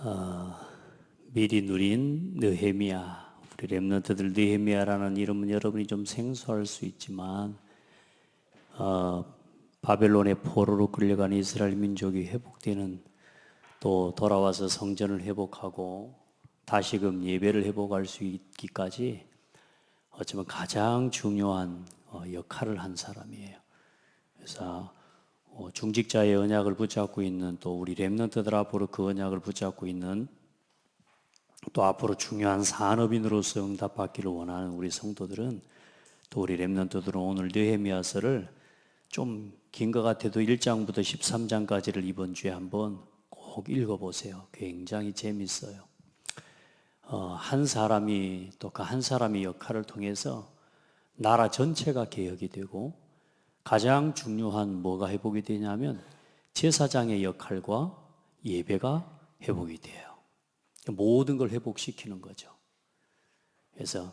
어, 미리 누린 느헤미야. 우리 렘넌트들 느헤미야라는 이름은 여러분이 좀 생소할 수 있지만 바벨론의 포로로 끌려간 이스라엘 민족이 회복되는, 또 돌아와서 성전을 회복하고 다시금 예배를 회복할 수 있기까지 어쩌면 가장 중요한 역할을 한 사람이에요. 그래서 중직자의 언약을 붙잡고 있는, 또 우리 렘넌트들 앞으로 그 언약을 붙잡고 있는, 또 앞으로 중요한 산업인으로서 응답받기를 원하는 우리 성도들은, 또 우리 렘넌트들은 오늘 느헤미야서를 좀 긴 것 같아도 1장부터 13장까지를 이번 주에 한번 꼭 읽어보세요. 굉장히 재밌어요. 한 사람이, 또 그 한 사람의 역할을 통해서 나라 전체가 개혁이 되고, 가장 중요한 뭐가 회복이 되냐면 제사장의 역할과 예배가 회복이 돼요. 모든 걸 회복시키는 거죠. 그래서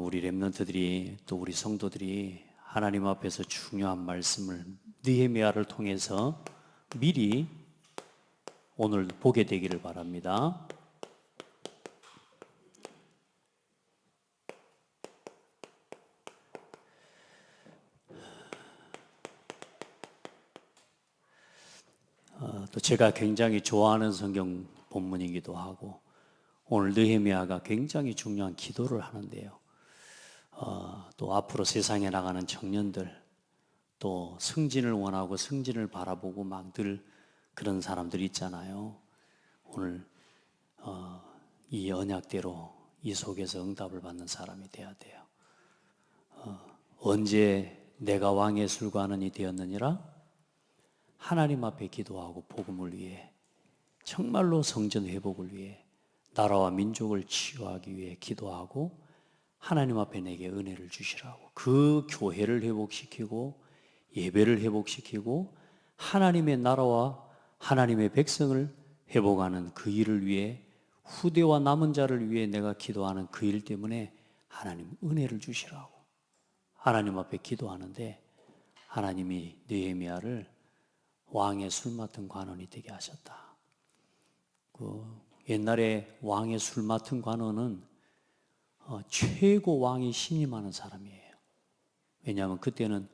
우리 렘넌트들이, 또 우리 성도들이 하나님 앞에서 중요한 말씀을 느헤미야를 통해서 미리 오늘 보게 되기를 바랍니다. 또 제가 굉장히 좋아하는 성경 본문이기도 하고, 오늘 느헤미야가 굉장히 중요한 기도를 하는데요. 또 앞으로 세상에 나가는 청년들, 또 승진을 원하고 승진을 바라보고 막 늘 그런 사람들이 있잖아요. 오늘 이 언약대로 이 속에서 응답을 받는 사람이 돼야 돼요. 언제 내가 왕의 술관원이 되었느니라? 하나님 앞에 기도하고 복음을 위해, 정말로 성전 회복을 위해, 나라와 민족을 치유하기 위해 기도하고 하나님 앞에 내게 은혜를 주시라고, 그 교회를 회복시키고 예배를 회복시키고 하나님의 나라와 하나님의 백성을 회복하는 그 일을 위해, 후대와 남은 자를 위해 내가 기도하는 그 일 때문에 하나님 은혜를 주시라고 하나님 앞에 기도하는데, 하나님이 느헤미야를 왕의 술 맡은 관원이 되게 하셨다. 옛날에 왕의 술 맡은 관원은 최고 왕이 신임하는 사람이에요. 왜냐하면 그때는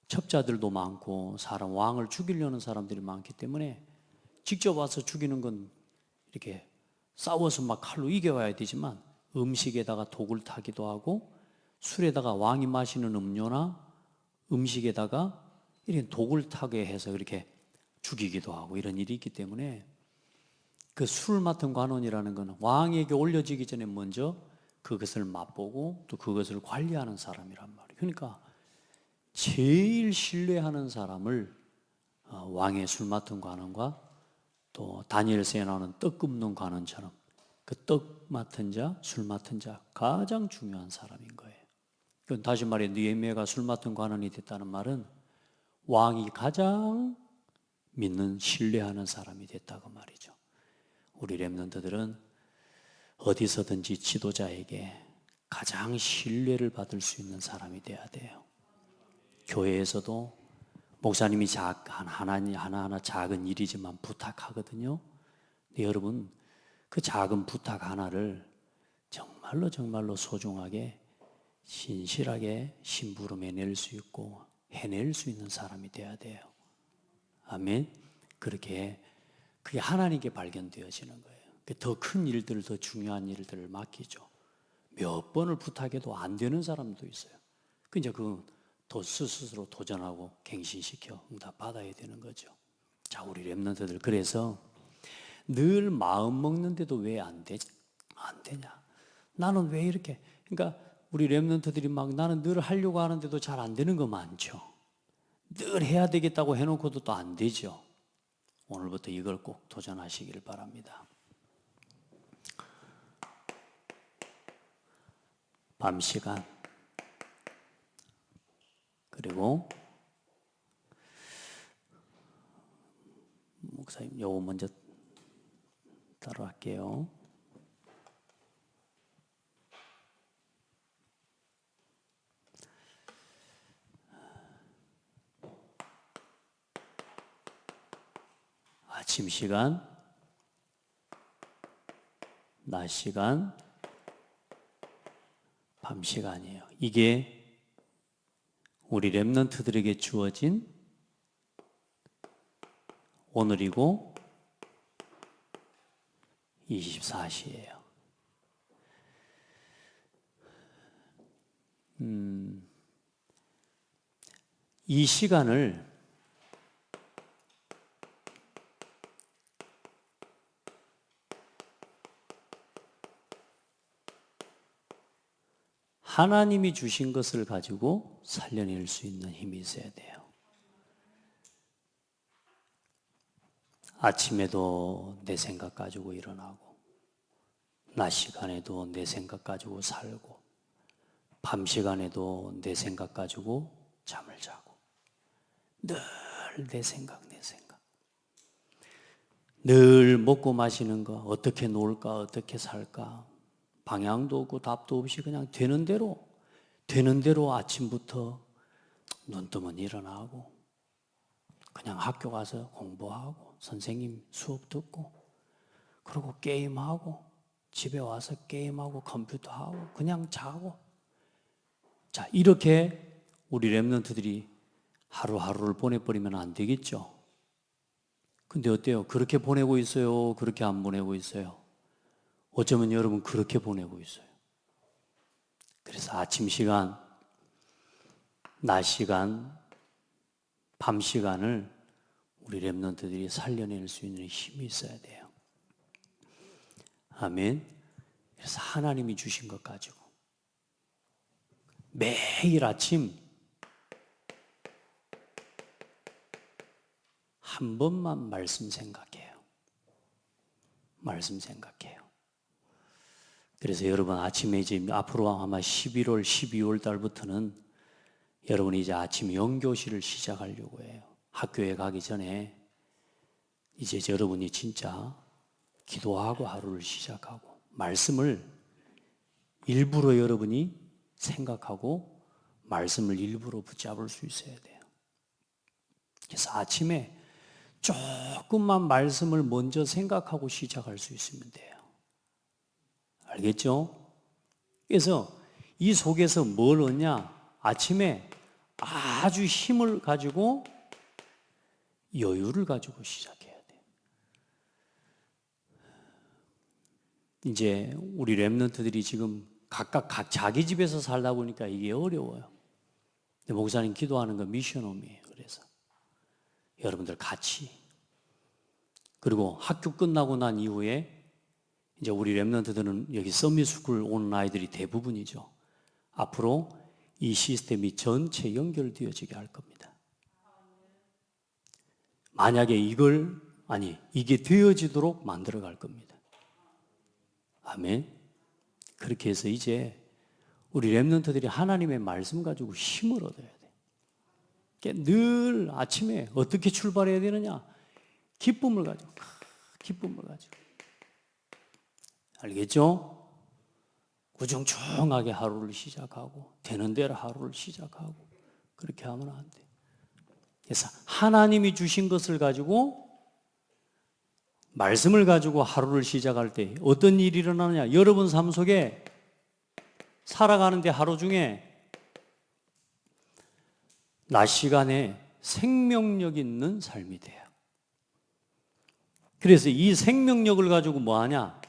첩자들도 많고 사람, 왕을 죽이려는 사람들이 많기 때문에 직접 와서 죽이는 건 이렇게 싸워서 막 칼로 이겨와야 되지만, 음식에다가 독을 타기도 하고 술에다가, 왕이 마시는 음료나 음식에다가 이렇게 독을 타게 해서 그렇게 죽이기도 하고 이런 일이 있기 때문에, 그 술 맡은 관원이라는 것은 왕에게 올려지기 전에 먼저 그것을 맛보고 또 그것을 관리하는 사람이란 말이에요. 그러니까 제일 신뢰하는 사람을 왕의 술 맡은 관원과, 또 다니엘서에 나오는 떡 굽는 관원처럼 그 떡 맡은 자, 술 맡은 자, 가장 중요한 사람인 거예요. 다시 말해 느헤미야가 술 맡은 관원이 됐다는 말은 왕이 가장 믿는, 신뢰하는 사람이 됐다고 말이죠. 우리 렘넌트들은 어디서든지 지도자에게 가장 신뢰를 받을 수 있는 사람이 돼야 돼요. 교회에서도 목사님이 하나하나 작은 일이지만 부탁하거든요. 근데 여러분, 그 작은 부탁 하나를 정말로 소중하게, 신실하게 심부름해낼 수 있고 해낼 수 있는 사람이 돼야 돼요. 아멘. 그렇게 그게 하나님께 발견되어지는 거예요. 더 큰 일들, 더 중요한 일들을 맡기죠. 몇 번을 부탁해도 안 되는 사람도 있어요. 이제 더 스스로 도전하고 갱신시켜 응답 받아야 되는 거죠. 자, 우리 렘넌트들, 그래서 늘 마음 먹는데도 왜 안 되냐? 나는 왜 이렇게, 그러니까 우리 렘넌트들이 막 나는 늘 하려고 하는데도 잘 안 되는 거 많죠. 늘 해야 되겠다고 해놓고도 또 안 되죠. 오늘부터 이걸 꼭 도전하시기를 바랍니다. 밤 시간, 그리고 목사님 요거 먼저 따라할게요. 아침 시간, 낮 시간, 밤 시간이에요. 이게 우리 렘넌트들에게 주어진 오늘이고 24시예요. 이 시간을 하나님이 주신 것을 가지고 살려낼 수 있는 힘이 있어야 돼요. 아침에도 내 생각 가지고 일어나고, 낮 시간에도 내 생각 가지고 살고, 밤 시간에도 내 생각 가지고 잠을 자고, 늘 내 생각. 늘 먹고 마시는 거, 어떻게 놀까, 어떻게 살까, 방향도 없고 답도 없이 그냥 되는 대로 아침부터 눈 뜨면 일어나고, 그냥 학교 가서 공부하고, 선생님 수업 듣고, 그리고 게임하고, 집에 와서 게임하고, 컴퓨터하고, 그냥 자고. 자, 이렇게 우리 렘넌트들이 하루하루를 보내버리면 안 되겠죠? 근데 어때요? 그렇게 보내고 있어요? 그렇게 안 보내고 있어요? 어쩌면 여러분 그렇게 보내고 있어요. 그래서 아침 시간, 낮 시간, 밤 시간을 우리 렘넌트들이 살려낼 수 있는 힘이 있어야 돼요. 아멘. 그래서 하나님이 주신 것 가지고 매일 아침 한 번만 말씀 생각해요. 말씀 생각해요. 그래서 여러분 아침에 이제 앞으로 아마 11월, 12월 달부터는 여러분이 이제 아침 영교실을 시작하려고 해요. 학교에 가기 전에 이제 여러분이 진짜 기도하고 하루를 시작하고 말씀을 일부러 여러분이 생각하고 말씀을 일부러 붙잡을 수 있어야 돼요. 그래서 아침에 조금만 말씀을 먼저 생각하고 시작할 수 있으면 돼요. 알겠죠? 그래서 이 속에서 뭘 얻냐? 아침에 아주 힘을 가지고 여유를 가지고 시작해야 돼요. 이제 우리 렘넌트들이 지금 각각 자기 집에서 살다 보니까 이게 어려워요. 근데 목사님 기도하는 건 미션홈이에요. 그래서 여러분들 같이, 그리고 학교 끝나고 난 이후에 이제 우리 렘넌트들은 여기 서밋스쿨 오는 아이들이 대부분이죠. 앞으로 이 시스템이 전체 연결되어지게 할 겁니다. 만약에 이게 되어지도록 만들어 갈 겁니다. 아멘. 그렇게 해서 이제 우리 렘넌트들이 하나님의 말씀 가지고 힘을 얻어야 돼. 늘 아침에 어떻게 출발해야 되느냐? 기쁨을 가지고. 알겠죠? 구정청하게 하루를 시작하고 되는 대로 하루를 시작하고 그렇게 하면 안 돼. 그래서 하나님이 주신 것을 가지고 말씀을 가지고 하루를 시작할 때 어떤 일이 일어나느냐? 여러분 삶 속에 살아가는데 하루 중에 낮 시간에 생명력 있는 삶이 돼요. 그래서 이 생명력을 가지고 뭐 하냐?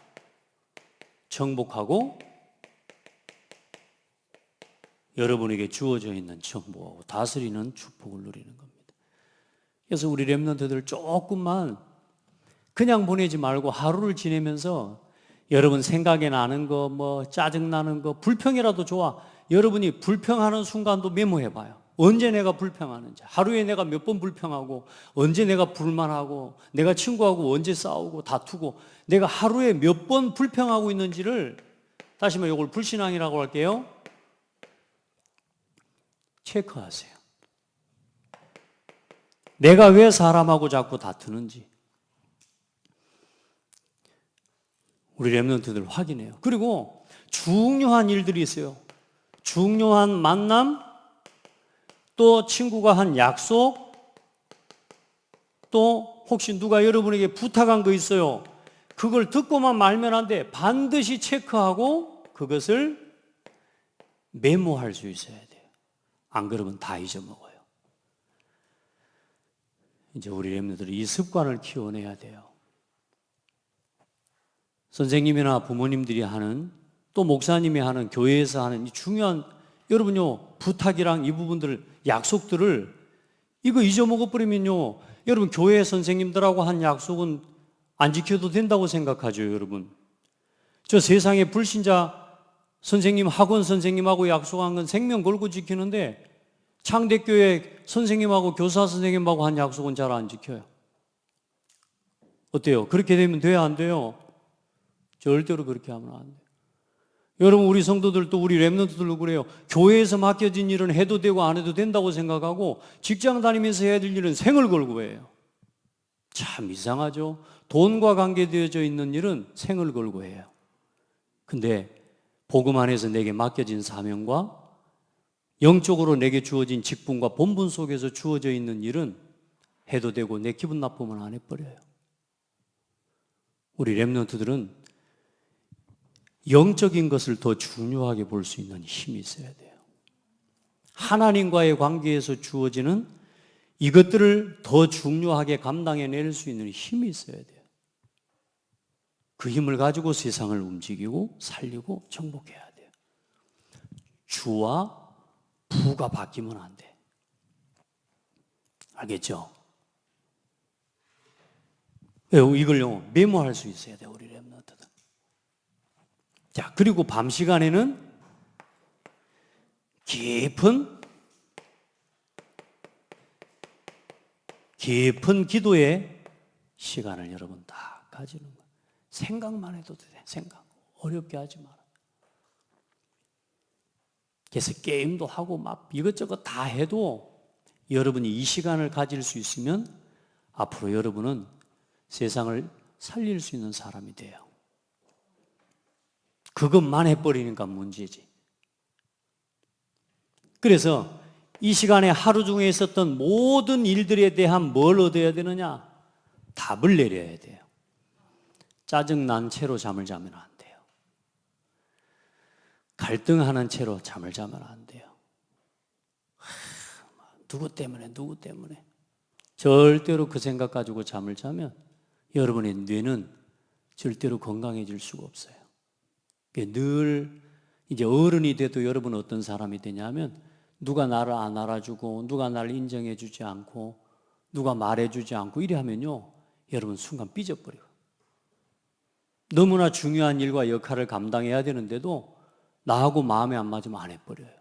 정복하고 여러분에게 주어져 있는 정복하고 다스리는 축복을 누리는 겁니다. 그래서 우리 렘넌트들 조금만 그냥 보내지 말고 하루를 지내면서 여러분 생각에 나는 거, 뭐 짜증나는 거, 불평이라도 좋아. 여러분이 불평하는 순간도 메모해봐요. 언제 내가 불평하는지, 하루에 내가 몇 번 불평하고, 언제 내가 불만하고, 내가 친구하고 언제 싸우고 다투고, 내가 하루에 몇 번 불평하고 있는지를, 다시 말해 이걸 불신앙이라고 할게요. 체크하세요. 내가 왜 사람하고 자꾸 다투는지 우리 렘넌트들 확인해요. 그리고 중요한 일들이 있어요. 중요한 만남, 또 친구가 한 약속, 또 혹시 누가 여러분에게 부탁한 거 있어요. 그걸 듣고만 말면 안 돼. 반드시 체크하고 그것을 메모할 수 있어야 돼요. 안 그러면 다 잊어먹어요. 이제 우리 렘너들이 이 습관을 키워내야 돼요. 선생님이나 부모님들이 하는, 또 목사님이 하는, 교회에서 하는 이 중요한, 여러분요, 부탁이랑 이 부분들, 약속들을 이거 잊어먹어버리면요, 여러분 교회 선생님들하고 한 약속은 안 지켜도 된다고 생각하죠, 여러분. 저 세상에 불신자 선생님, 학원 선생님하고 약속한 건 생명 걸고 지키는데 창대교회 선생님하고 교사 선생님하고 한 약속은 잘 안 지켜요. 어때요? 그렇게 되면 돼요, 안 돼요? 절대로 그렇게 하면 안 돼요. 여러분, 우리 성도들도, 우리 렘넌트들도 그래요. 교회에서 맡겨진 일은 해도 되고 안 해도 된다고 생각하고 직장 다니면서 해야 될 일은 생을 걸고 해요. 참 이상하죠? 돈과 관계되어져 있는 일은 생을 걸고 해요. 근데 복음 안에서 내게 맡겨진 사명과 영적으로 내게 주어진 직분과 본분 속에서 주어져 있는 일은 해도 되고 내 기분 나쁘면 안 해버려요. 우리 렘넌트들은 영적인 것을 더 중요하게 볼 수 있는 힘이 있어야 돼요. 하나님과의 관계에서 주어지는 이것들을 더 중요하게 감당해낼 수 있는 힘이 있어야 돼요. 그 힘을 가지고 세상을 움직이고 살리고 정복해야 돼요. 주와 부가 바뀌면 안 돼. 알겠죠? 이걸요, 메모할 수 있어야 돼요, 우리 렘넌트들. 자, 그리고 밤 시간에는 깊은 기도의 시간을 여러분 다 가지는 거예요. 생각만 해도 돼. 생각. 어렵게 하지 마라. 그래서 게임도 하고 막 이것저것 다 해도 여러분이 이 시간을 가질 수 있으면 앞으로 여러분은 세상을 살릴 수 있는 사람이 돼요. 그것만 해버리니까 문제지. 그래서 이 시간에 하루 중에 있었던 모든 일들에 대한 뭘 얻어야 되느냐? 답을 내려야 돼요. 짜증난 채로 잠을 자면 안 돼요. 갈등하는 채로 잠을 자면 안 돼요. 누구 때문에 절대로 그 생각 가지고 잠을 자면 여러분의 뇌는 절대로 건강해질 수가 없어요. 늘 이제 어른이 돼도 여러분은 어떤 사람이 되냐면 누가 나를 안 알아주고 누가 나를 인정해주지 않고 누가 말해주지 않고 이래 하면요, 여러분 순간 삐져버려요. 너무나 중요한 일과 역할을 감당해야 되는데도 나하고 마음에 안 맞으면 안 해버려요.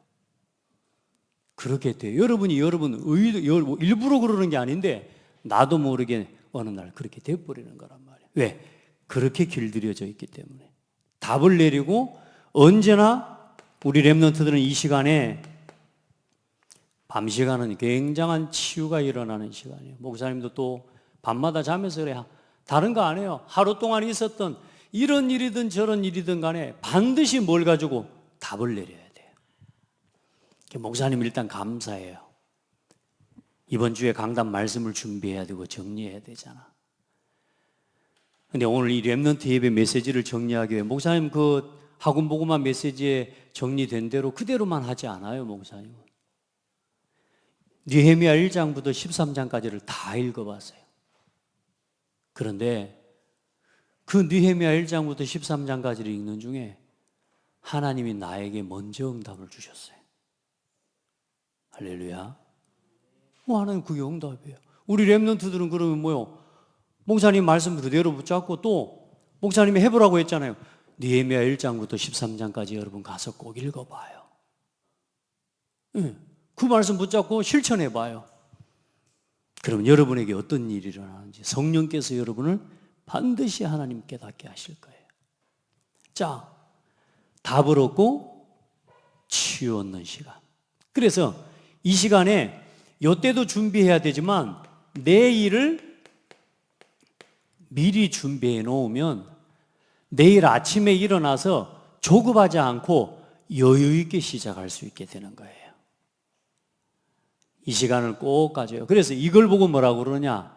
그렇게 돼요. 여러분 일부러 그러는 게 아닌데 나도 모르게 어느 날 그렇게 돼버리는 거란 말이에요. 왜? 그렇게 길들여져 있기 때문에. 답을 내리고 언제나 우리 렘넌트들은 이 시간에 밤 시간은 굉장한 치유가 일어나는 시간이에요. 목사님도 또 밤마다 자면서 그래. 다른 거 안 해요. 하루 동안 있었던 이런 일이든 저런 일이든 간에 반드시 뭘 가지고 답을 내려야 돼요. 목사님 일단 감사해요. 이번 주에 강단 말씀을 준비해야 되고 정리해야 되잖아. 근데 오늘 이 렘넌트 예배 메시지를 정리하기 위해 목사님 그 학원 보고만 메시지에 정리된 대로 그대로만 하지 않아요, 목사님은. 느헤미야 1장부터 13장까지를 다 읽어봤어요. 그런데 그 느헤미야 1장부터 13장까지를 읽는 중에 하나님이 나에게 먼저 응답을 주셨어요. 할렐루야. 하나님 그게 응답이에요. 우리 렘넌트들은 그러면 뭐요? 목사님 말씀 그대로 붙잡고 또 목사님이 해보라고 했잖아요. 느헤미야 1장부터 13장까지 여러분 가서 꼭 읽어봐요. 그 말씀 붙잡고 실천해봐요. 그럼 여러분에게 어떤 일이 일어나는지 성령께서 여러분을 반드시 하나님 깨닫게 하실 거예요. 자, 답을 얻고 치유 얻는 시간. 그래서 이 시간에 이때도 준비해야 되지만 내일을 미리 준비해 놓으면 내일 아침에 일어나서 조급하지 않고 여유 있게 시작할 수 있게 되는 거예요. 이 시간을 꼭 가져요. 그래서 이걸 보고 뭐라고 그러냐?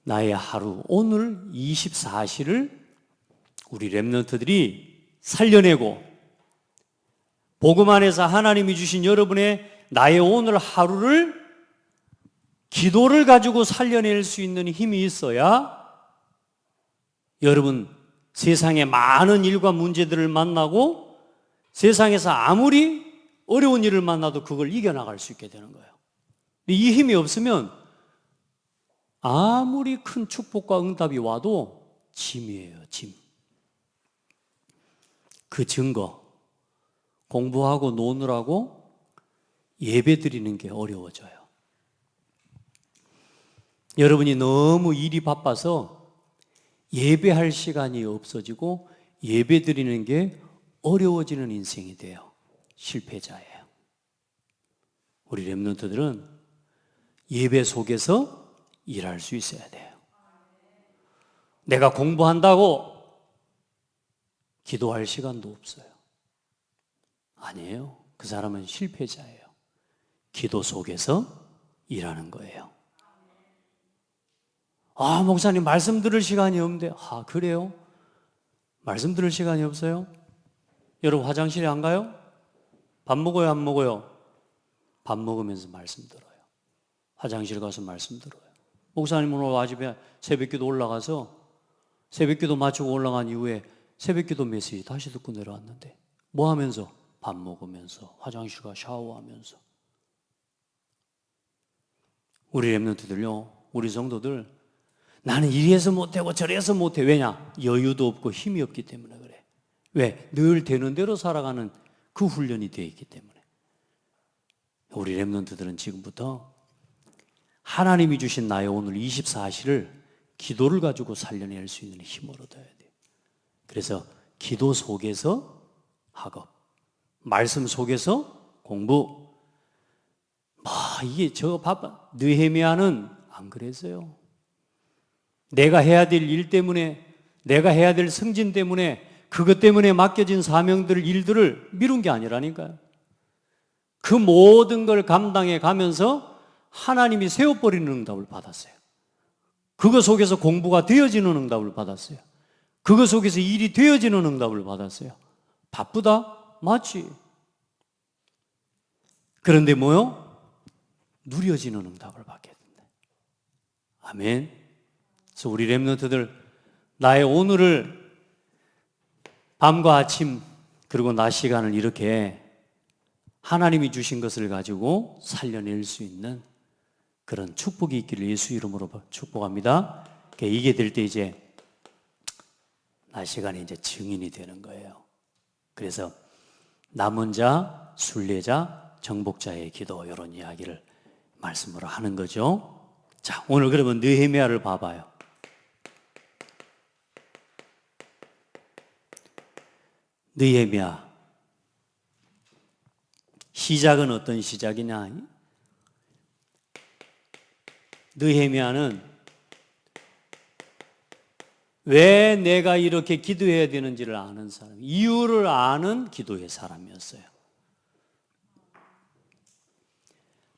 나의 하루, 오늘 24시를 우리 렘넌트들이 살려내고 복음 안에서 하나님이 주신 여러분의 나의 오늘 하루를 기도를 가지고 살려낼 수 있는 힘이 있어야 여러분 세상의 많은 일과 문제들을 만나고 세상에서 아무리 어려운 일을 만나도 그걸 이겨나갈 수 있게 되는 거예요. 이 힘이 없으면 아무리 큰 축복과 응답이 와도 짐이에요, 짐. 그 증거, 공부하고 노느라고 예배 드리는 게 어려워져요. 여러분이 너무 일이 바빠서 예배할 시간이 없어지고 예배 드리는 게 어려워지는 인생이 돼요. 실패자예요. 우리 렘넌트들은 예배 속에서 일할 수 있어야 돼요. 내가 공부한다고 기도할 시간도 없어요. 아니에요. 그 사람은 실패자예요. 기도 속에서 일하는 거예요. 아, 목사님 말씀 들을 시간이 없는데. 아, 그래요? 말씀 들을 시간이 없어요? 여러분 화장실에 안 가요? 밥 먹어요, 안 먹어요? 밥 먹으면서 말씀 들어요. 화장실 가서 말씀 들어요. 목사님은 오늘 아침에 새벽기도 올라가서 새벽기도 마치고 올라간 이후에 새벽기도 메시지 다시 듣고 내려왔는데 뭐 하면서? 밥 먹으면서 화장실 가 샤워하면서. 우리 렘넌트들요, 우리 성도들 나는 이래서 못하고 저래서 못해. 왜냐? 여유도 없고 힘이 없기 때문에 그래. 왜? 늘 되는 대로 살아가는 그 훈련이 되어 있기 때문에. 우리 렘넌트들은 지금부터 하나님이 주신 나의 오늘 24시를 기도를 가지고 살려낼 수 있는 힘을 얻어야 돼요. 그래서 기도 속에서 학업, 말씀 속에서 공부. 이게 저 바빠. 느헤미야는 안 그랬어요. 내가 해야 될 일 때문에, 내가 해야 될 승진 때문에, 그것 때문에 맡겨진 사명들, 일들을 미룬 게 아니라니까요. 그 모든 걸 감당해 가면서 하나님이 세워버리는 응답을 받았어요. 그거 속에서 공부가 되어지는 응답을 받았어요. 그거 속에서 일이 되어지는 응답을 받았어요. 바쁘다? 맞지. 그런데 뭐요? 누려지는 응답을 받게 된다. 아멘. 그래서 우리 렘넌트들 나의 오늘을 밤과 아침 그리고 낮 시간을 이렇게 하나님이 주신 것을 가지고 살려낼 수 있는 그런 축복이 있기를 예수 이름으로 축복합니다. 이게 될 때 이제 낮 시간에 이제 증인이 되는 거예요. 그래서 남은 자, 순례자, 정복자의 기도 이런 이야기를 말씀으로 하는 거죠. 자, 오늘 그러면 느헤미야를 봐봐요. 느헤미야 시작은 어떤 시작이냐? 느헤미야는 왜 내가 이렇게 기도해야 되는지를 아는 사람, 이유를 아는 기도의 사람이었어요.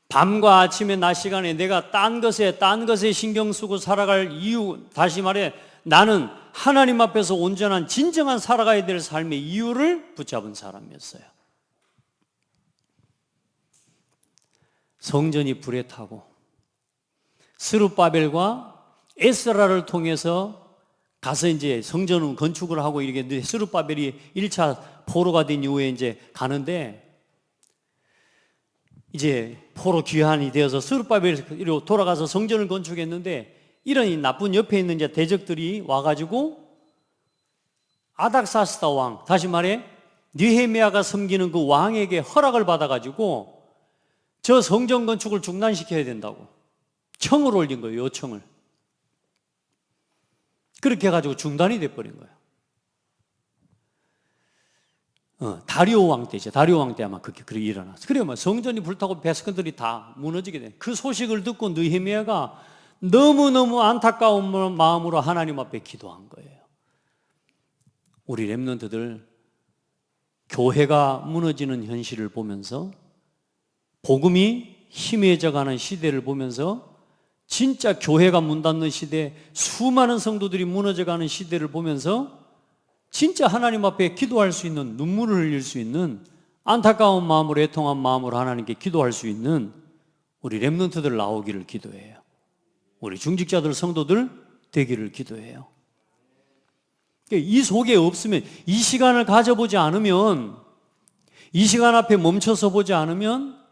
밤과 아침에 낮 시간에 내가 딴 것에 신경 쓰고 살아갈 이유, 다시 말해 나는 하나님 앞에서 온전한 진정한 살아가야 될 삶의 이유를 붙잡은 사람이었어요. 성전이 불에 타고 스룹바벨과 에스라를 통해서 가서 이제 성전을 건축을 하고 이렇게 스룹바벨이 1차 포로가 된 이후에 이제 가는데 이제 포로 귀환이 되어서 스룹바벨로 돌아가서 성전을 건축했는데 이런 이 나쁜 옆에 있는 이제 대적들이 와가지고 아닥사스다 왕, 다시 말해 느헤미야가 섬기는 그 왕에게 허락을 받아가지고 저 성전 건축을 중단시켜야 된다고 청을 올린 거예요. 요청을. 그렇게 해가지고 중단이 돼버린 거예요. 다리오 왕 때죠. 다리오 왕 때 아마 그렇게 일어났어요. 그래요. 성전이 불타고 베스크들이 다 무너지게 된. 그 소식을 듣고 느헤미야가 너무너무 안타까운 마음으로 하나님 앞에 기도한 거예요. 우리 렘넌트들 교회가 무너지는 현실을 보면서 복음이 희미해져가는 시대를 보면서 진짜 교회가 문 닫는 시대, 수많은 성도들이 무너져가는 시대를 보면서 진짜 하나님 앞에 기도할 수 있는, 눈물을 흘릴 수 있는, 안타까운 마음으로, 애통한 마음으로 하나님께 기도할 수 있는 우리 렘넌트들 나오기를 기도해요. 우리 중직자들, 성도들 되기를 기도해요. 이 속에 없으면, 이 시간을 가져보지 않으면, 이 시간 앞에 멈춰서 보지 않으면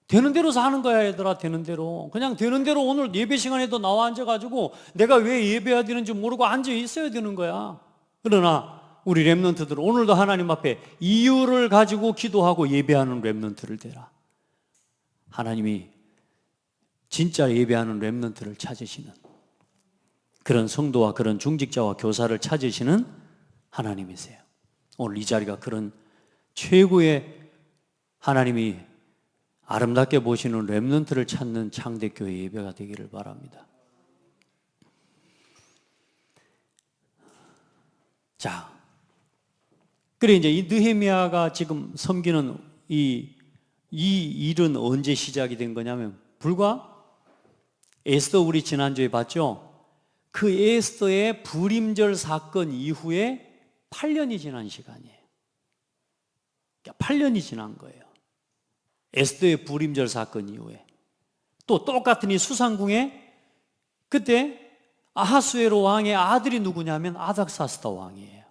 되는 대로 사는 거야, 얘들아. 되는 대로. 그냥 되는 대로 오늘 예배 시간에도 나와 앉아가지고 내가 왜 예배해야 되는지 모르고 앉아 있어야 되는 거야. 그러나 우리 렘넌트들 오늘도 하나님 앞에 이유를 가지고 기도하고 예배하는 렘넌트를 되라. 하나님이 진짜 예배하는 렘넌트를 찾으시는, 그런 성도와 그런 중직자와 교사를 찾으시는 하나님이세요. 오늘 이 자리가 그런 최고의, 하나님이 아름답게 보시는 렘넌트를 찾는 창대교회 예배가 되기를 바랍니다. 자, 그래 이제 이 느헤미야가 지금 섬기는 이 일은 언제 시작이 된 거냐면, 불과 에스더 우리 지난주에 봤죠? 그 에스더의 불임절 사건 이후에 8년이 지난 시간이에요. 8년이 지난 거예요. 에스더의 불임절 사건 이후에. 또 똑같은 이 수상궁에 그때 아하수에로 왕의 아들이 누구냐면 아닥사스다 왕이에요.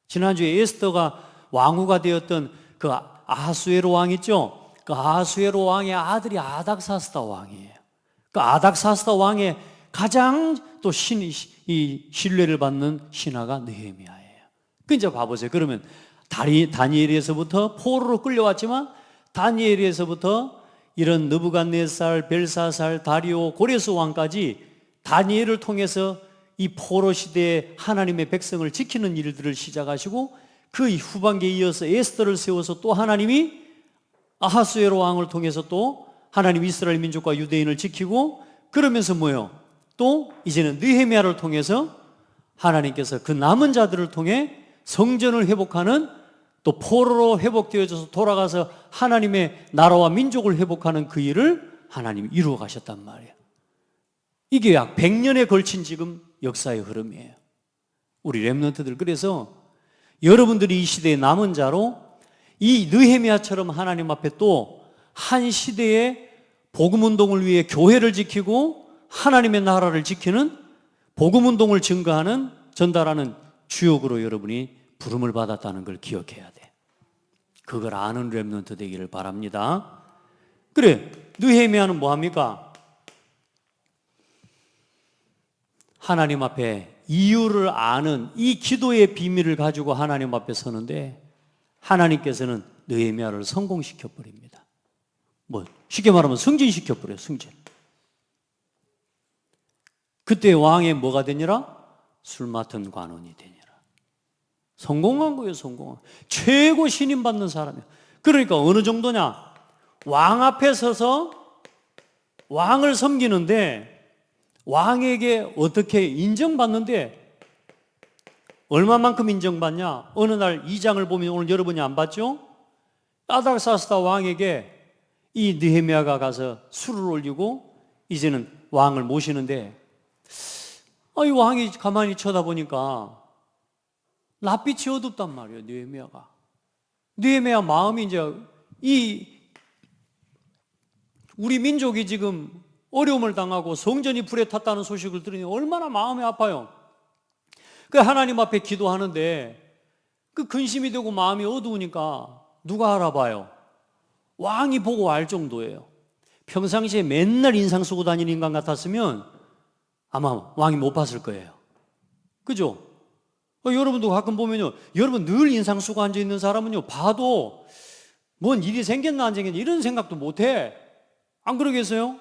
지난주에 에스더가 왕후가 되었던 그 아하수에로 왕 있죠? 그 아하수에로 왕의 아들이 아닥사스다 왕이에요. 그 아닥사스다 왕의 가장 또 이 신뢰를 받는 신하가 느헤미야예요. 그 이제 봐보세요. 그러면 다니엘에서부터 포로로 끌려왔지만, 다니엘에서부터 이런 느부갓네살, 벨사살, 다리오, 고레스 왕까지 다니엘을 통해서 이 포로 시대에 하나님의 백성을 지키는 일들을 시작하시고, 그 후반기에 이어서 에스더를 세워서 또 하나님이 아하수에로 왕을 통해서 또 하나님 이스라엘 민족과 유대인을 지키고, 그러면서 뭐예요? 또 이제는 느헤미야를 통해서 하나님께서 그 남은 자들을 통해 성전을 회복하는, 또 포로로 회복되어져서 돌아가서 하나님의 나라와 민족을 회복하는 그 일을 하나님이 이루어 가셨단 말이에요. 이게 약 100년에 걸친 지금 역사의 흐름이에요. 우리 렘넌트들, 그래서 여러분들이 이 시대의 남은 자로 이 느헤미야처럼 하나님 앞에 또 한 시대의 복음운동을 위해 교회를 지키고 하나님의 나라를 지키는, 복음운동을 증거하는, 전달하는 주역으로 여러분이 부름을 받았다는 걸 기억해야 돼. 그걸 아는 렘넌트 되기를 바랍니다. 그래, 느헤미야는 뭐합니까? 하나님 앞에 이유를 아는 이 기도의 비밀을 가지고 하나님 앞에 서는데, 하나님께서는 느헤미야를 성공시켜버립니다. 뭐 쉽게 말하면 승진시켜버려요. 승진. 그때 왕의 뭐가 되니라? 술 맡은 관원이 되니라. 성공한 거예요. 성공한. 최고 신임받는 사람이에요. 그러니까 어느 정도냐? 왕 앞에 서서 왕을 섬기는데, 왕에게 어떻게 인정받는데, 얼마만큼 인정받냐? 어느 날 2장을 보면, 오늘 여러분이 안 봤죠? 아닥사스다 왕에게 이 느헤미야가 가서 술을 올리고 이제는 왕을 모시는데, 이 왕이 가만히 쳐다보니까 낯빛이 어둡단 말이에요. 느헤미야 마음이 이제, 우리 민족이 지금 어려움을 당하고 성전이 불에 탔다는 소식을 들으니 얼마나 마음이 아파요. 그 하나님 앞에 기도하는데 그 근심이 되고 마음이 어두우니까 누가 알아봐요? 왕이 보고 알 정도예요. 평상시에 맨날 인상 쓰고 다니는 인간 같았으면 아마 왕이 못 봤을 거예요. 그죠? 여러분도 가끔 보면요, 여러분 늘 인상 쓰고 앉아있는 사람은요, 봐도 뭔 일이 생겼나 안 생겼나 이런 생각도 못해. 안 그러겠어요?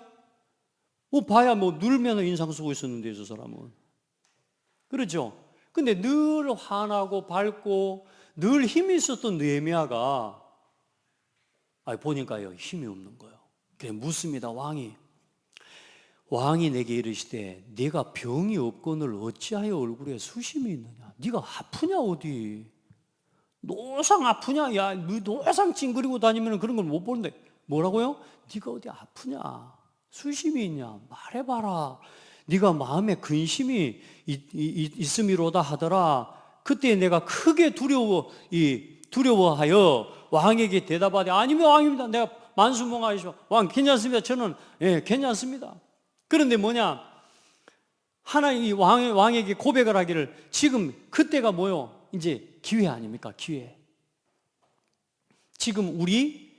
뭐 봐야 뭐 늘면 인상 쓰고 있었는데, 저 사람은. 그렇죠? 근데 늘 환하고 밝고 늘 힘이 있었던 느헤미야가 보니까요, 힘이 없는 거예요. 그래 묻습니다. 왕이 내게 이르시되 네가 병이 없거늘 어찌하여 얼굴에 수심이 있느냐? 네가 아프냐 어디? 노상 아프냐? 야, 노상 찡그리고 다니면 그런 걸 못 보는데 뭐라고요? 네가 어디 아프냐? 수심이 있냐? 말해봐라. 네가 마음에 근심이 있음이로다 하더라. 그때 내가 크게 두려워하여 왕에게 대답하되 아니면 왕입니다. 내가 만수몽하시오. 왕 괜찮습니다. 저는 괜찮습니다. 그런데 뭐냐? 하나님이 왕에게 고백을 하기를 지금 그때가 뭐요? 이제 기회 아닙니까? 기회. 지금 우리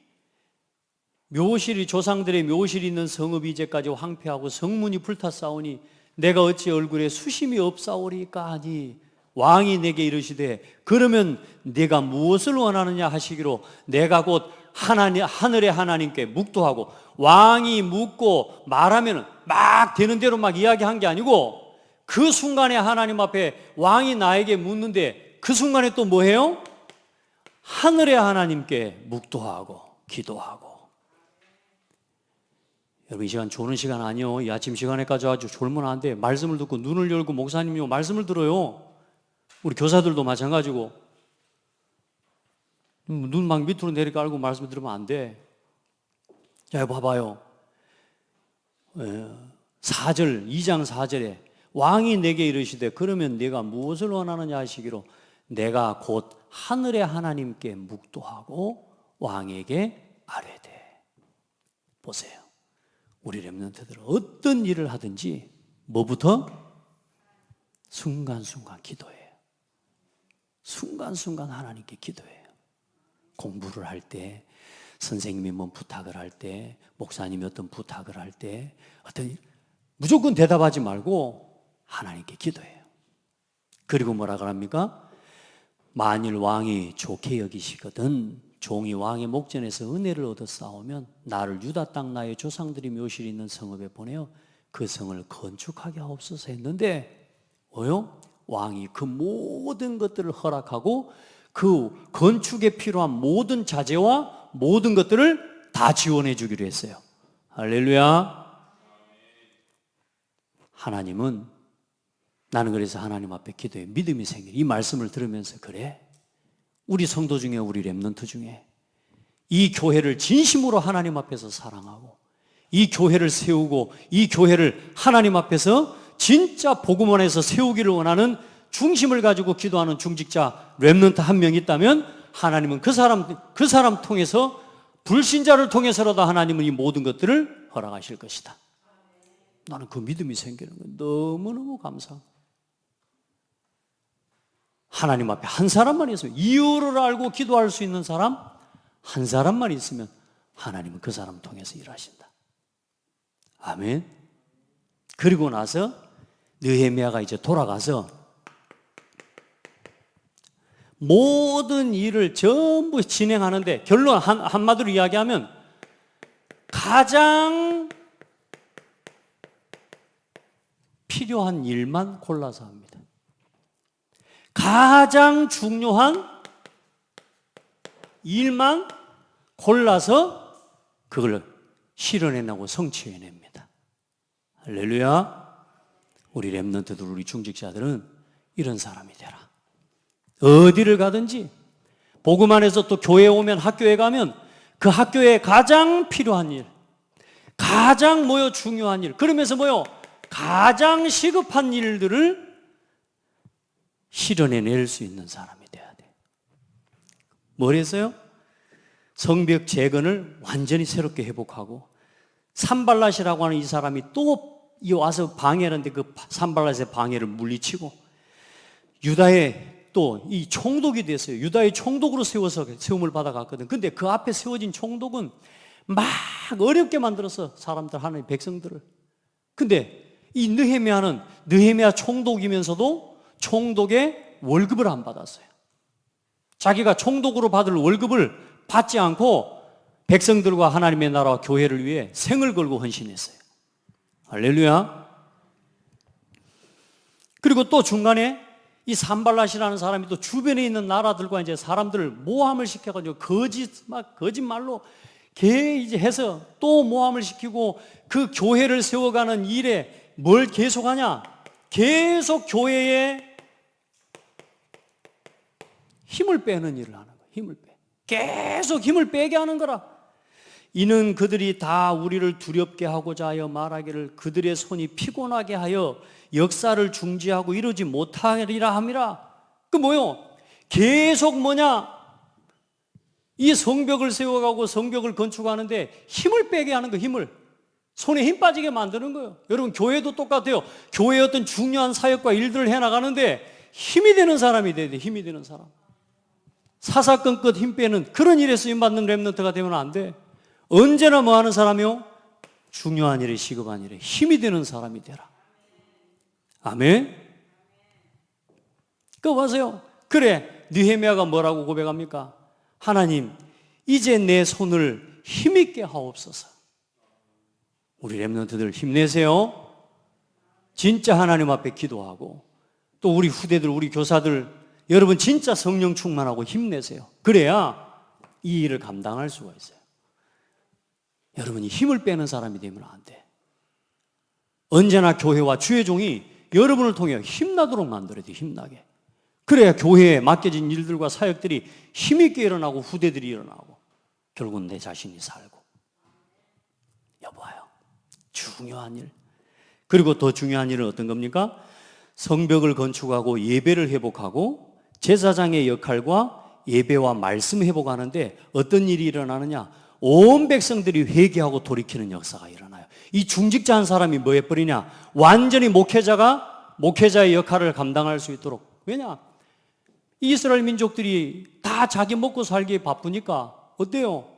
묘실이 조상들의 묘실이 있는 성읍이 이제까지 황폐하고 성문이 불탔사오니 내가 어찌 얼굴에 수심이 없사오리까 하니 왕이 내게 이르시되 그러면 내가 무엇을 원하느냐 하시기로 내가 곧 하늘의 하나님께 묵도하고 왕이 묻고 말하면 막 되는 대로 막 이야기한 게 아니고 그 순간에 하나님 앞에 왕이 나에게 묻는데 그 순간에 또 뭐해요? 하늘의 하나님께 묵도하고 기도하고. 여러분 이 시간 조는 시간 아니요. 이 아침 시간에까지 아주 졸면 안 돼. 말씀을 듣고 눈을 열고 목사님이 말씀을 들어요. 우리 교사들도 마찬가지고 눈 막 밑으로 내리 깔고 말씀을 들으면 안 돼. 자, 봐봐요. 4절, 2장 4절에 왕이 내게 이르시되 그러면 네가 무엇을 원하느냐 하시기로 내가 곧 하늘의 하나님께 묵도하고 왕에게 아뢰되. 보세요. 우리 렘넌트들은 어떤 일을 하든지 뭐부터? 순간순간 기도해요. 순간순간 하나님께 기도해요. 공부를 할 때, 선생님이 뭔 부탁을 할 때, 목사님이 어떤 부탁을 할 때, 무조건 대답하지 말고 하나님께 기도해요. 그리고 뭐라 그럽니까? 만일 왕이 좋게 여기시거든 종이 왕의 목전에서 은혜를 얻어 싸우면 나를 유다 땅 나의 조상들이 묘실이 있는 성읍에 보내어 그 성을 건축하게 하옵소서 했는데 뭐요? 왕이 그 모든 것들을 허락하고 그 건축에 필요한 모든 자재와 모든 것들을 다 지원해 주기로 했어요. 할렐루야. 하나님은 나는 그래서 하나님 앞에 기도해 믿음이 생겨. 이 말씀을 들으면서 그래 우리 성도 중에 우리 렘넌트 중에 이 교회를 진심으로 하나님 앞에서 사랑하고 이 교회를 세우고 이 교회를 하나님 앞에서 진짜 복음 안에서 세우기를 원하는 중심을 가지고 기도하는 중직자 렘넌트 한 명 있다면 하나님은 그 사람 통해서 불신자를 통해서라도 하나님은 이 모든 것들을 허락하실 것이다. 나는 그 믿음이 생기는 건 너무너무 감사합니다. 하나님 앞에 한 사람만 있으면 이유를 알고 기도할 수 있는 사람 한 사람만 있으면 하나님은 그 사람 통해서 일하신다. 아멘. 그리고 나서 느헤미야가 이제 돌아가서 모든 일을 전부 진행하는데 결론 한마디로 이야기하면 가장 필요한 일만 골라서 합니다. 가장 중요한 일만 골라서 그걸 실현해내고 성취해냅니다. 할렐루야. 우리 렘넌트들, 우리 중직자들은 이런 사람이 되라. 어디를 가든지 복음 안에서 또 교회에 오면 학교에 가면 그 학교에 가장 필요한 일, 가장 중요한 일, 그러면서 가장 시급한 일들을 실현해낼 수 있는 사람이 돼야 돼. 뭘 했어요? 성벽 재건을 완전히 새롭게 회복하고 산발랏이라고 하는 이 사람이 또 와서 방해하는데 그 산발랏의 방해를 물리치고 유다의 또 이 총독이 됐어요. 유다의 총독으로 세움을 받아갔거든. 근데 그 앞에 세워진 총독은 막 어렵게 만들어서 사람들 하나님 백성들을. 근데 이 느헤미야 총독이면서도 총독의 월급을 안 받았어요. 자기가 총독으로 받을 월급을 받지 않고 백성들과 하나님의 나라와 교회를 위해 생을 걸고 헌신했어요. 할렐루야. 그리고 또 중간에 이 산발랏이라는 사람이 또 주변에 있는 나라들과 이제 사람들을 모함을 시켜가지고 거짓말로 이제 해서 또 모함을 시키고 그 교회를 세워가는 일에 뭘 계속하냐? 계속 교회에 힘을 빼는 일을 하는 거예요. 힘을 빼. 계속 힘을 빼게 하는 거라. 이는 그들이 다 우리를 두렵게 하고자 하여 말하기를 그들의 손이 피곤하게 하여 역사를 중지하고 이루지 못하리라 함이라. 그 뭐요? 계속 뭐냐? 이 성벽을 세워가고 성벽을 건축하는데 힘을 빼게 하는 거예요. 힘을. 손에 힘 빠지게 만드는 거예요. 여러분, 교회도 똑같아요. 교회의 어떤 중요한 사역과 일들을 해나가는데 힘이 되는 사람이 돼야 돼. 힘이 되는 사람. 사사건건 힘 빼는 그런 일에 쓰임받는 렘넌트가 되면 안 돼. 언제나 뭐 하는 사람이요? 중요한 일에, 시급한 일에 힘이 되는 사람이 되라. 아멘. 그거 보세요. 그래, 느헤미야가 뭐라고 고백합니까? 하나님, 이제 내 손을 힘있게 하옵소서. 우리 렘넌트들 힘내세요. 진짜 하나님 앞에 기도하고 또 우리 후대들, 우리 교사들, 여러분 진짜 성령 충만하고 힘내세요. 그래야 이 일을 감당할 수가 있어요. 여러분이 힘을 빼는 사람이 되면 안 돼. 언제나 교회와 주의 종이 여러분을 통해 힘나도록 만들어야 돼. 힘나게. 그래야 교회에 맡겨진 일들과 사역들이 힘있게 일어나고 후대들이 일어나고 결국은 내 자신이 살고. 여보아요, 중요한 일. 그리고 더 중요한 일은 어떤 겁니까? 성벽을 건축하고 예배를 회복하고 제사장의 역할과 예배와 말씀 회복하는데 어떤 일이 일어나느냐? 온 백성들이 회개하고 돌이키는 역사가 일어나요. 이 중직자 한 사람이 뭐 해버리냐? 완전히 목회자의 역할을 감당할 수 있도록. 왜냐? 이스라엘 민족들이 다 자기 먹고 살기에 바쁘니까 어때요?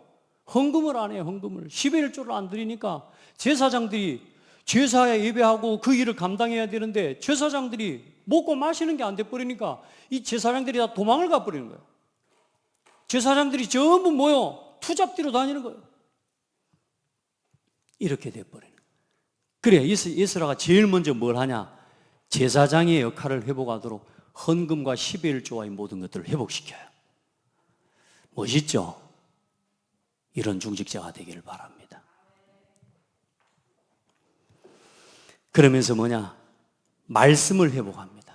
헌금을 안 해요. 헌금을 10의 1조를 안 드리니까 제사장들이 제사에 예배하고 그 일을 감당해야 되는데 제사장들이 먹고 마시는 게 안 돼버리니까 이 제사장들이 다 도망을 가버리는 거예요. 제사장들이 전부 뭐요? 투잡뒤로 다니는 거예요. 이렇게 돼버리는 거예요. 그래, 에스라가 제일 먼저 뭘 하냐? 제사장의 역할을 회복하도록 헌금과 10의 1조와의 모든 것들을 회복시켜요. 멋있죠? 이런 중직자가 되기를 바랍니다. 그러면서 뭐냐? 말씀을 회복합니다.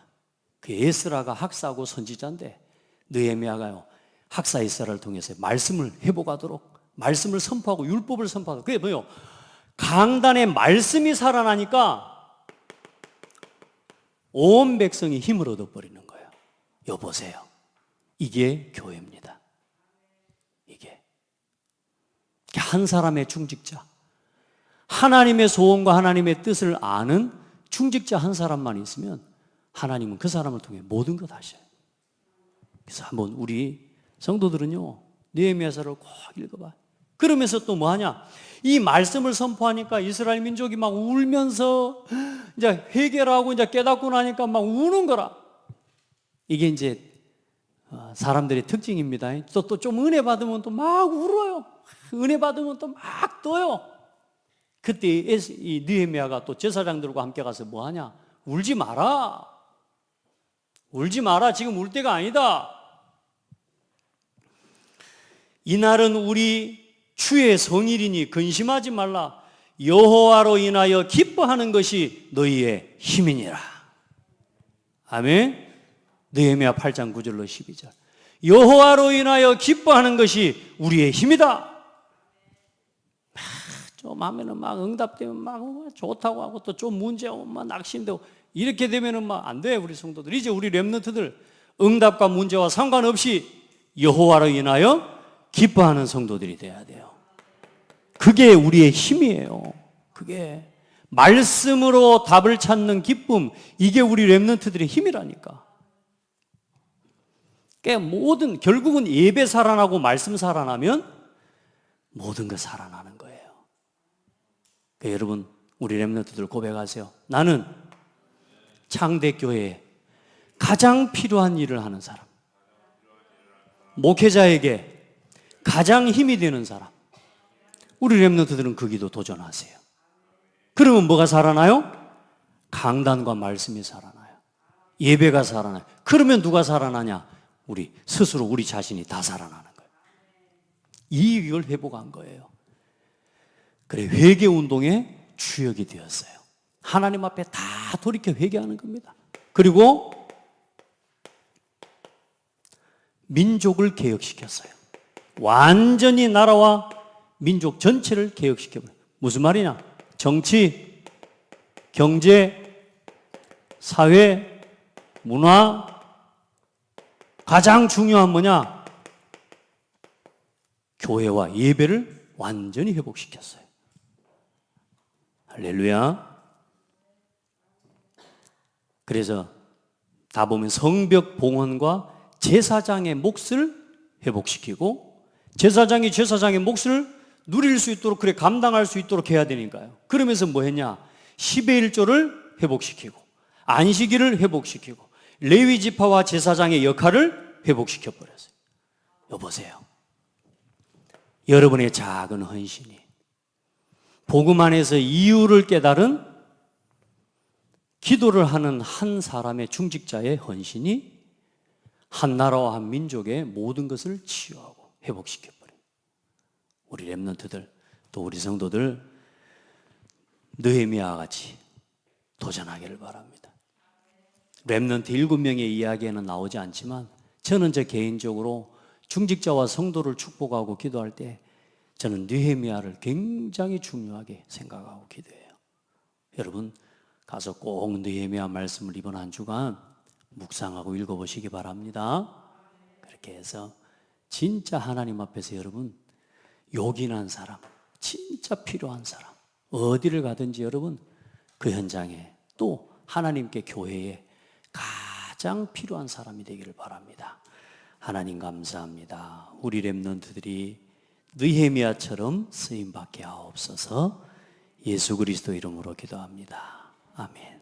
그 에스라가 학사고 선지자인데 느헤미야가요, 학사 에스라를 통해서 말씀을 회복하도록 말씀을 선포하고 율법을 선포하도록. 그게 뭐예요? 강단에 말씀이 살아나니까 온 백성이 힘을 얻어버리는 거예요. 여보세요. 이게 교회입니다. 이게 한 사람의 중직자, 하나님의 소원과 하나님의 뜻을 아는 중직자 한 사람만 있으면 하나님은 그 사람을 통해 모든 것 하셔요. 그래서 한번 우리 성도들은요, 느헤미야서를 꼭 읽어봐. 그러면서 또 뭐 하냐? 이 말씀을 선포하니까 이스라엘 민족이 막 울면서 이제 회개를 하고 이제 깨닫고 나니까 막 우는 거라. 이게 이제 사람들의 특징입니다. 또 좀 은혜 받으면 또 막 울어요. 은혜 받으면 또 막 떠요. 그때 이 느헤미야가 또 제사장들과 함께 가서 뭐 하냐? 울지 마라. 울지 마라. 지금 울 때가 아니다. 이날은 우리 주의 성일이니 근심하지 말라. 여호와로 인하여 기뻐하는 것이 너희의 힘이니라. 아멘. 느헤미야 8장 9절로 12절. 여호와로 인하여 기뻐하는 것이 우리의 힘이다. 좀 하면은 막 응답되면 막 좋다고 하고 또 좀 문제오면 막 낙심되고 이렇게 되면은 막 안 돼. 우리 성도들 이제 우리 렘넌트들 응답과 문제와 상관없이 여호와로 인하여 기뻐하는 성도들이 돼야 돼요. 그게 우리의 힘이에요. 그게 말씀으로 답을 찾는 기쁨, 이게 우리 렘넌트들의 힘이라니까. 모든 결국은 예배 살아나고 말씀 살아나면 모든 것 살아나는 거예요. 그러니까 여러분, 우리 렘넌트들 고백하세요. 나는 창대교회에 가장 필요한 일을 하는 사람, 목회자에게 가장 힘이 되는 사람, 우리 렘넌트들은 거기도 도전하세요. 그러면 뭐가 살아나요? 강단과 말씀이 살아나요. 예배가 살아나요. 그러면 누가 살아나냐? 우리 스스로 우리 자신이 다 살아나는 거예요. 이걸 회복한 거예요. 그래, 회개운동의 주역이 되었어요. 하나님 앞에 다 돌이켜 회개하는 겁니다. 그리고 민족을 개혁시켰어요. 완전히 나라와 민족 전체를 개혁시켜버려요. 무슨 말이냐? 정치, 경제, 사회, 문화, 가장 중요한 뭐냐? 교회와 예배를 완전히 회복시켰어요. 할렐루야. 그래서 다 보면 성벽 봉헌과 제사장의 몫을 회복시키고, 제사장이 제사장의 몫을 누릴 수 있도록, 그래 감당할 수 있도록 해야 되니까요. 그러면서 뭐 했냐? 10의 1조를 회복시키고, 안식일을 회복시키고, 레위 지파와 제사장의 역할을 회복시켜 버렸어요. 여보세요. 여러분의 작은 헌신이 복음 안에서 이유를 깨달은 기도를 하는 한 사람의 중직자의 헌신이 한 나라와 한 민족의 모든 것을 치유하고 회복시켜버려요. 우리 렘넌트들, 또 우리 성도들 느헤미야와 같이 도전하기를 바랍니다. 렘넌트 7명의 이야기에는 나오지 않지만 저는 저 개인적으로 중직자와 성도를 축복하고 기도할 때 저는 느헤미야를 굉장히 중요하게 생각하고 기도해요. 여러분 가서 꼭 느헤미야 말씀을 이번 한 주간 묵상하고 읽어보시기 바랍니다. 그렇게 해서 진짜 하나님 앞에서 여러분 요긴한 사람, 진짜 필요한 사람, 어디를 가든지 여러분 그 현장에, 또 하나님께 교회에 가장 필요한 사람이 되기를 바랍니다. 하나님 감사합니다. 우리 렘넌트들이 느헤미야처럼 쓰임받게 하옵소서. 예수 그리스도 이름으로 기도합니다. 아멘.